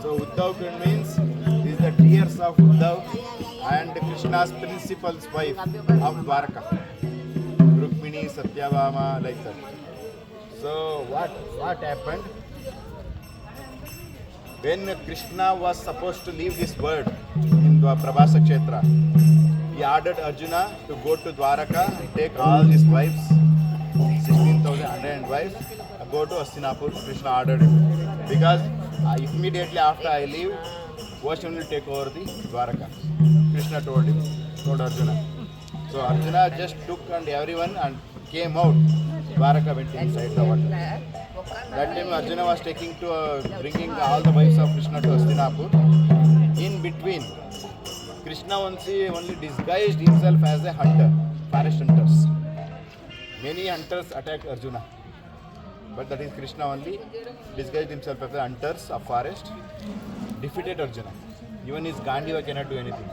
So Uddhav means is the tears of Uddhav and Krishna's principal's wife of Dwaraka. Rukmini, Satyabhama, like that. So what happened? When Krishna was supposed to leave this world in the Prabhasa Kshetra, he ordered Arjuna to go to Dwaraka and take all his wives, 16,100 wives, and go to Hastinapur. Krishna ordered him. Because immediately after I leave, ocean will take over the Dwaraka. Krishna told Arjuna. So Arjuna just took and everyone and came out. Dwaraka went inside the water. That time Arjuna was bringing all the wives of Krishna to Hastinapur. In between, Krishna only disguised himself as a hunter, forest hunters. Many hunters attacked Arjuna, but that is Krishna only disguised himself as a hunters of forest, defeated Arjuna. Even his Gandiva cannot do anything.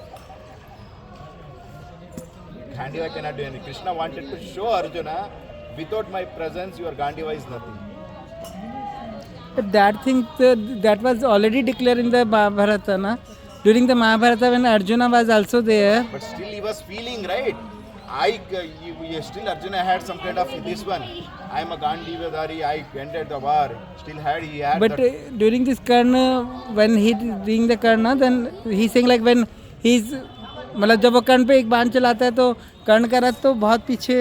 Gandiva cannot do anything. Krishna wanted to show Arjuna, without my presence, your Gandiva is nothing. But that thing that was already declared in the Mahabharata, na? During the Mahabharata when Arjuna was also there. But still he was feeling, right? Still Arjuna had some kind of this one. I am a Gandhivadari, I ended the war. Still he had But that. during this Karna, when he doing the Karna, then he's saying like when he's मतलब जब वो कर्ण पे एक बाण चलाता है तो कर्ण का रथ तो बहुत पीछे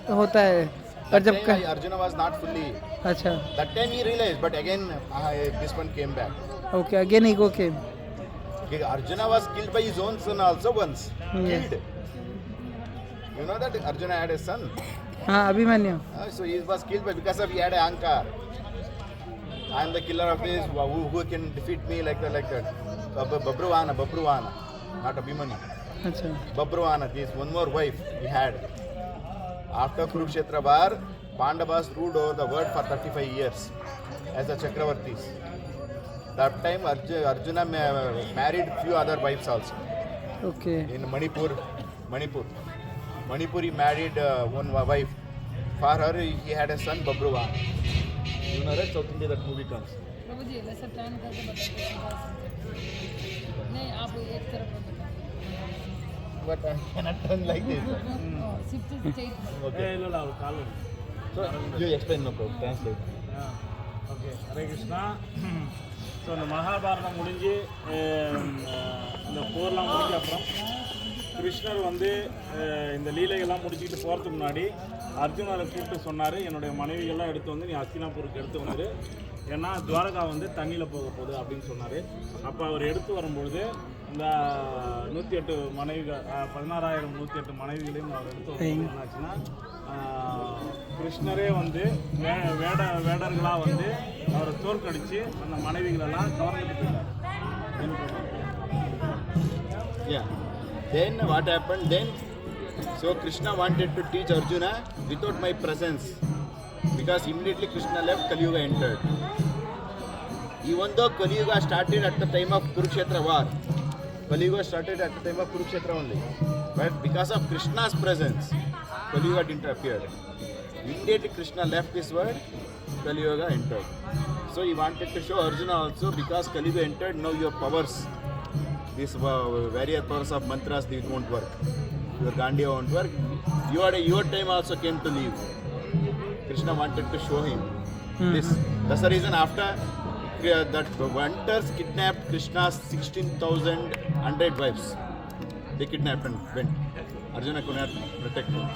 होता है और जब Arjuna was not fully. अच्छा That time he realized, but again this one came back. okay again ego came. Okay, Arjuna was killed by his own son also once. Yeah. Killed. You know that Arjuna had a son. हाँ Abhimanyu. So he was killed because of he had a ankar. I am the killer of this. Who can defeat me like that? Babruvana, not Abhimanyu. अच्छा Babruvana, this one more wife he had. After Kurukshetra war, Pandavas ruled over the world for 35 years as the Chakravartis. That time Arjuna married few other wives also. okay In Manipur he married one wife. For her he had a son Babruvan. You know right? South India that movie comes. प्रभु जी वैसे plan करके बताइए नहीं आप एक तरफ But I cannot turn like this. Shift state Okay. So you explain no problem. Translate. Okay Hare Krishna. So இந்த மகாபாரதம் முடிஞ்சு இந்த போர்லாம் முடிஞ்ச அப்புறம் கிருஷ்ணர் வந்து இந்த லீலைகள்லாம் முடிச்சுக்கிட்டு போகிறதுக்கு முன்னாடி அர்ஜுனரை கூப்பிட்டு சொன்னார், என்னுடைய மனைவிகள்லாம் எடுத்து வந்து நீ ஹஸ்தினாபுருக்கு எடுத்து வந்துடு, ஏன்னா துவாரகா வந்து தண்ணியில் போக போகுது அப்படின்னு சொன்னார். அப்போ அவர் எடுத்து வரும்பொழுது இந்த 108 மனைவிகள் 16,108 மனைவிகளையும் அவர் எடுத்து வரும்போது என்னாச்சுன்னா கிருஷ்ணரே வந்து வேடர்களாக வந்து அவரை தோற்கடிச்சு அந்த மனைவிகளெல்லாம் கவர்ந்துட்டு போயிட்டார். Yeah. Then what happened? Then so Krishna wanted to teach Arjuna without my presence, because immediately Krishna left, Kali Yuga entered. Even though Kali Yuga started at the time of Kurukshetra war, Kali Yuga started at the time of Kurukshetra only, but because of Krishna's presence, Kali Yuga didn't appear. Immediately Krishna left this world, Kali Yuga entered. So he wanted to show Arjuna also, because Kali Yuga entered, now your powers, these various powers of mantras, they won't work. Your Gandiya won't work. Your time also came to leave. Krishna wanted to show him this. That's the reason after that hunters kidnapped Krishna's 16,100 wives. They kidnapped and went. Arjuna could not protect him.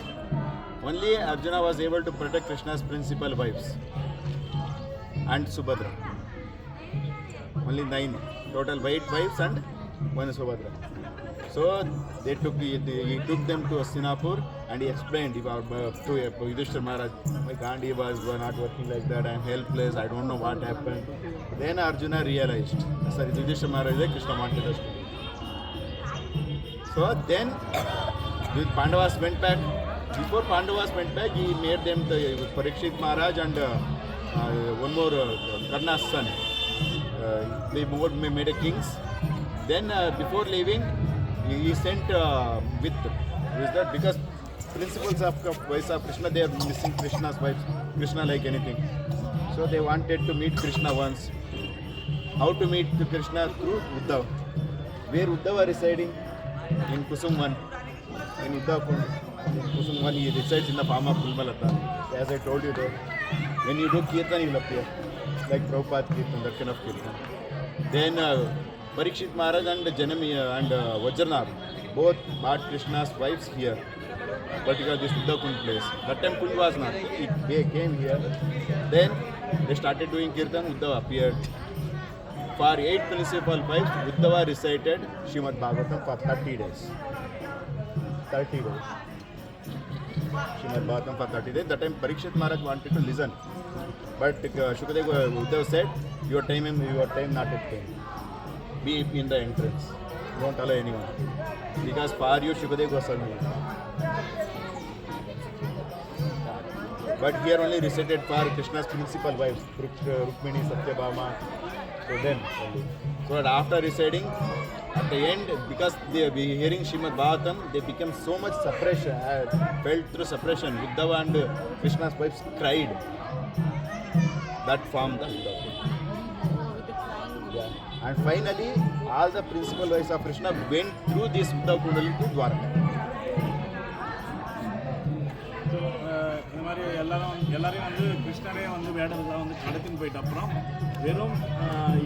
Only Arjuna was able to protect Krishna's principal wives and Subhadra. Only 9 total white wives and one Subhadra. So he took them to Hastinapur and he explained to Yudhishthira Maharaj, my Gandhi was not working like that, I am helpless, I don't know what happened. Then Arjuna realized, sorry, Yudhishthira Maharaj, Krishna wanted us to do. So then the Pandavas went back. Before Pandavas went back, he made them the Parikshit Maharaj and one more Karna's son. They made a kings. Then before leaving, he sent with that, because principles of wives of Krishna, they are missing Krishna's wives. Krishna like anything. So they wanted to meet Krishna once. how to meet Krishna through Uddhav. Where Uddhava residing? In Kusumvan. In Uddhav Kund. In Kusumvan he resides in the farm of Pulmalata. As I told you though, when you do Kirtan, you will appear. Like Prabhupada Kirtan, that kind of Kirtan. Then Parikshit Maharaj and Janami and Vajranath both bought Krishna's wives here. Particularly this Uddhav Kund place. That time Kund was not. They came here. Then they started doing Kirtan. Uddhava appeared. For 8 principal wives, Uddhava recited Srimad Bhagavatam for 30 days. 30 days. Srimad Bhagavatam for 30 days. That time Parikshit Maharaj wanted to listen. But Shukadeva Uddhava said, your time not at time. Be in the entrance. Don't allow anyone. Because for you, Shukadeva Goswami. But here only recited for Krishna's principal wives, Rukmini, Satyabhama. So then only. So that after reciting, at the end, because they were hearing Srimad Bhagavatam, they became so much suppression, felt through suppression. Uddhava and Krishna's wives cried. That formed the Uddhava. Yeah. And finally, all the principal wives of Krishna went through this Uddhava Kundali to Dwarka. இந்த மாதிரி எல்லாரையும் வந்து கிருஷ்ணரே வந்து வேடர்களாக வந்து கடத்தின்னு போயிட்ட அப்புறம் வெறும்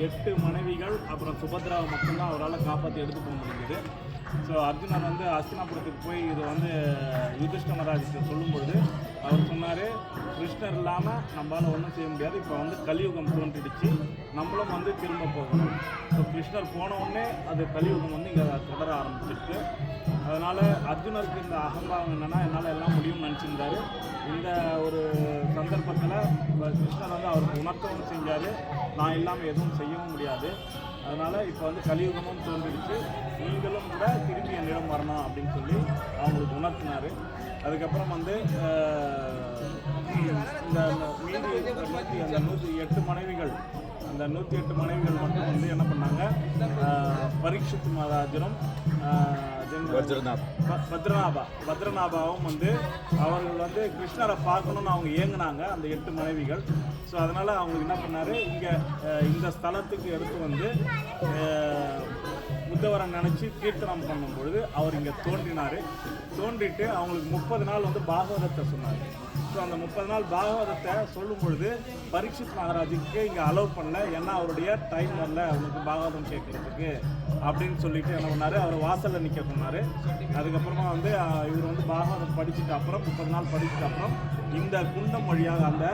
8 மனைவிகள் அப்புறம் சுபத்ராவை மட்டும்தான் அவரால் காப்பாற்றி எடுத்து போக முடிஞ்சுது. ஸோ அர்ஜுனர் வந்து அஸ்தினாபுரத்துக்கு போய் இது வந்து யுதிஷ்ட மகாராஜுக்கு சொல்லும்பொழுது அவர் சொன்னார், கிருஷ்ணர் இல்லாமல் நம்மளால் ஒன்றும் செய்ய முடியாது, இப்போ வந்து கலியுகம் தோன்றிடுச்சு, நம்மளும் வந்து திரும்ப போகணும். ஸோ கிருஷ்ணர் போன உடனே அது கலியுகம் வந்து இங்கே தொடர ஆரம்பிச்சிருக்கு. அதனால் அர்ஜுனருக்கு இந்த அகம்பாவம் என்னென்னா என்னால் எல்லாம் முடியும்னு நினச்சிருந்தாரு. இந்த ஒரு சந்தர்ப்பத்தில் கிருஷ்ணர் வந்து அவருக்கு உணர்த்தவும் செஞ்சார், நான் இல்லாமல் எதுவும் செய்யவும் முடியாது. அதனால் இப்போ வந்து கலியுகமும் தோன்றிடுச்சு, நீங்களும் கூட திரும்பி என்னிடம் வரணும் அப்படின்னு சொல்லி அவங்களுக்கு உணர்த்தினார். அதுக்கப்புறம் வந்து இந்த மீதி அந்த 108 மனைவிகள் அந்த 108 மனைவிகள் மட்டும் வந்து என்ன பண்ணாங்க, பரீட்சித் மகாராஜரும் பத்ரநாபாவும் வந்து அவர்கள் வந்து கிருஷ்ணரை பார்க்கணுன்னு அவங்க ஏங்குனாங்க, அந்த 8 மனைவிகள். ஸோ அதனால் அவங்களுக்கு என்ன பண்ணார், இங்கே இந்த ஸ்தலத்துக்கு எடுத்து வந்து உத்தவரை நினச்சி கீர்த்தனம் பண்ணும்பொழுது அவர் இங்கே தோன்றிட்டு அவங்களுக்கு 30 நாள் வந்து பாகவதத்தை சொன்னார். ஸோ அந்த 30 நாள் பாகவதத்தை சொல்லும் பொழுது பரீட்சித் மகாராஜுக்கு இங்கே அலோவ் பண்ணல, ஏன்னா அவருடைய டைம் வரல அவனுக்கு பாகவதம் கேட்குறதுக்கு அப்படின்னு சொல்லிட்டு என்ன பண்ணார், அவர் வாசலில் நிற்க சொன்னார். அதுக்கப்புறமா வந்து இவர் வந்து பாகவதம் படிச்சுட்டு அப்புறம் 30 நாள் படிச்சுட்டு அப்புறம் இந்த குண்டம் வழியாக அந்த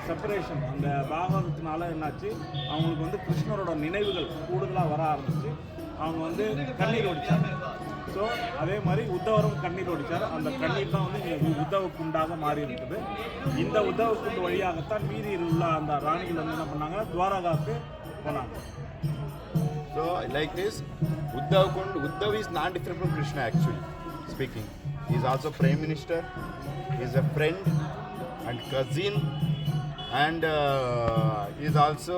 செப்பரேஷன் அந்த பாகவதத்தினால என்னாச்சு, அவங்களுக்கு வந்து கிருஷ்ணரோட நினைவுகள் கூடுதலாக வர ஆரம்பிச்சு அவங்க வந்து கண்ணீர் ஒடிச்சாங்க. ஸோ அதே மாதிரி உத்தவரும் கண்ணீர் ஒடிச்சார். அந்த கண்ணீர் தான் வந்து உத்தவ குண்டாக மாறி இருக்குது. இந்த உத்தவ குண்டு வழியாகத்தான் மீதி உள்ள அந்த ராணிகள் வந்து என்ன பண்ணாங்க, துவாரகாவுக்கு போனாங்க. So like this, Uddhav Kund, Uddhav is not different from Krishna actually speaking. He is also Prime Minister, he is a friend and cousin, and he is also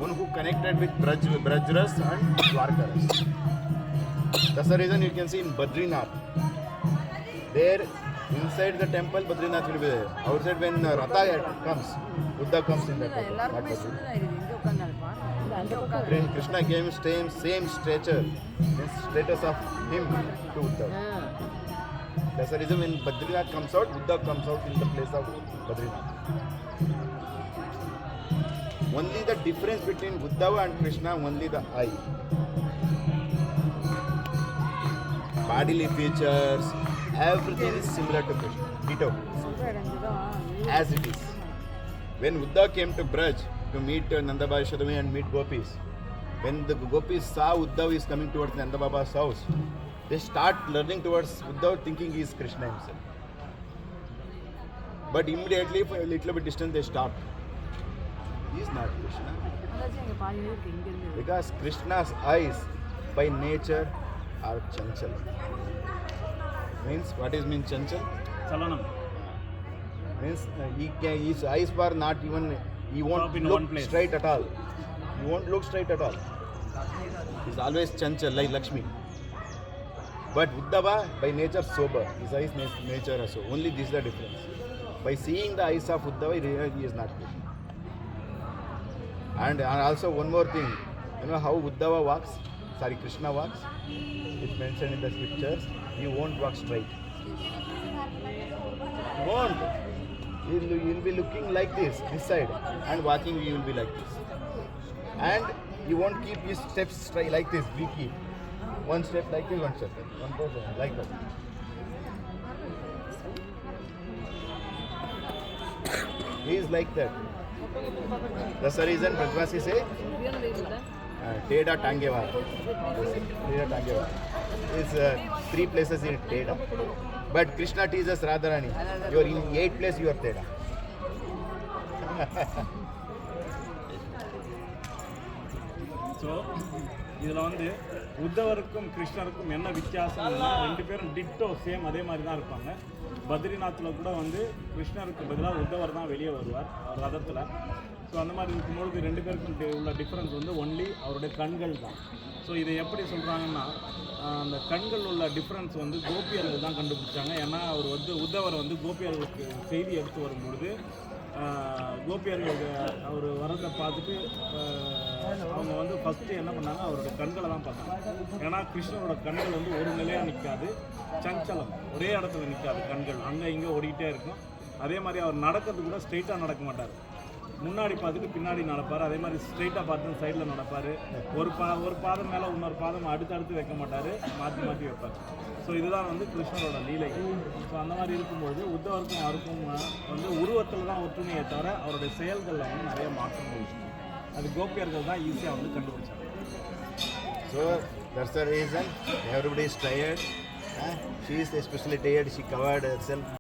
one who connected with Brajras and Dwarkaras. That's the reason you can see in Badrinath. There, inside the temple, Badrinath will be there. Outside, when Ratha comes, Uddhav comes in the temple. When Krishna came, same stature, status of him to Uddhav. That's the reason when Badrinath comes out, Uddhav comes out in the place of Badrinath. Only the difference between Uddhava and Krishna, only the eye. Bodily features, everything is similar to Krishna. Ditto. As it is. When Uddhava came to Braj to meet Nanda Baba Yashodami and meet gopis, when the gopis saw Uddhava is coming towards Nanda Baba's house, they start learning towards Uddhava thinking he is Krishna himself. But immediately, for a little bit distance, they stopped. He is not Krishna. Because Krishna's eyes by nature are chanchal. Means, what is mean chanchal? Chalanam. Means his eyes were not even, he won't look straight at all. He won't look straight at all. He's always chanchal like Lakshmi. But Uddhava by nature sober. His eyes nature are so. Only this is the difference. By seeing the eyes of Uddhava, he is not Krishna. And also one more thing. You know how Uddhava walks? Sorry, Krishna walks? It's mentioned in the scriptures. He won't walk straight. He won't. He'll be looking like this side, and walking he will be like this. And he won't keep his steps straight like this. We keep one step like this, one step like that. He is like that. That's the reason Brajvasi say Teda Tangeva. Teda Tangeva. It's 3 places in Teda. But Krishna teaches Radharani, you are in 8th place, you are Teda. So இதில் வந்து உத்தவருக்கும் கிருஷ்ணருக்கும் என்ன வித்தியாசம்னா ரெண்டு பேரும் Tito same அதே மாதிரி தான் இருப்பாங்க. பத்ரிநாத்தில் கூட வந்து கிருஷ்ணருக்கு பதிலாக உத்தவர் தான் வெளியே வருவார் அவர் ரதத்தில். ஸோ அந்த மாதிரி இருக்கும்பொழுது ரெண்டு பேருக்கும் உள்ள டிஃப்ரென்ஸ் வந்து ஒன்லி அவருடைய கண்கள் தான். ஸோ இதை எப்படி சொல்கிறாங்கன்னா அந்த கண்கள் உள்ள டிஃப்ரென்ஸ் வந்து கோபியர்கள் தான் கண்டுபிடிச்சாங்க. ஏன்னா அவர் வந்து உத்தவர் வந்து கோபியர்களுக்கு செய்தி எடுத்து வரும்பொழுது கோபியர்களுக்கு அவர் வரதை பார்த்துட்டு அவங்க வந்து ஃபஸ்ட்டு என்ன பண்ணாங்க, அவரோட கண்களை தான் பார்த்தாங்க. ஏன்னா கிருஷ்ணரோட கண்கள் வந்து ஒரு நிலையாக நிற்காது, சஞ்சலம், ஒரே இடத்துல நிற்காது. கண்கள் அங்கே இங்கே ஓடிக்கிட்டே இருக்கும். அதே மாதிரி அவர் நடக்கிறது கூட ஸ்ட்ரெயிட்டாக நடக்க மாட்டார், முன்னாடி பார்த்துட்டு பின்னாடி நடப்பார். அதே மாதிரி ஸ்ட்ரெயிட்டாக பார்த்து சைடில் நடப்பார். ஒரு பாதம் மேலே இன்னொரு பாதம் அடுத்தடுத்து வைக்க மாட்டார், மாற்றி மாற்றி வைப்பார். ஸோ இதுதான் வந்து கிருஷ்ணரோட லீலை. ஸோ அந்த மாதிரி இருக்கும்போது உத்தவருக்கும் அவருக்கும் வந்து உருவத்தில் தான் ஒற்றுமையை தவிர அவருடைய செயல்களில் வந்து நிறைய மாற்றங்கள் இருக்கும். அது கோபியர்கள் தான் ஈஸியாக வந்து கண்டுபிடிச்சாங்க. So that's the reason everybody is tired. She is especially tired. She covered herself.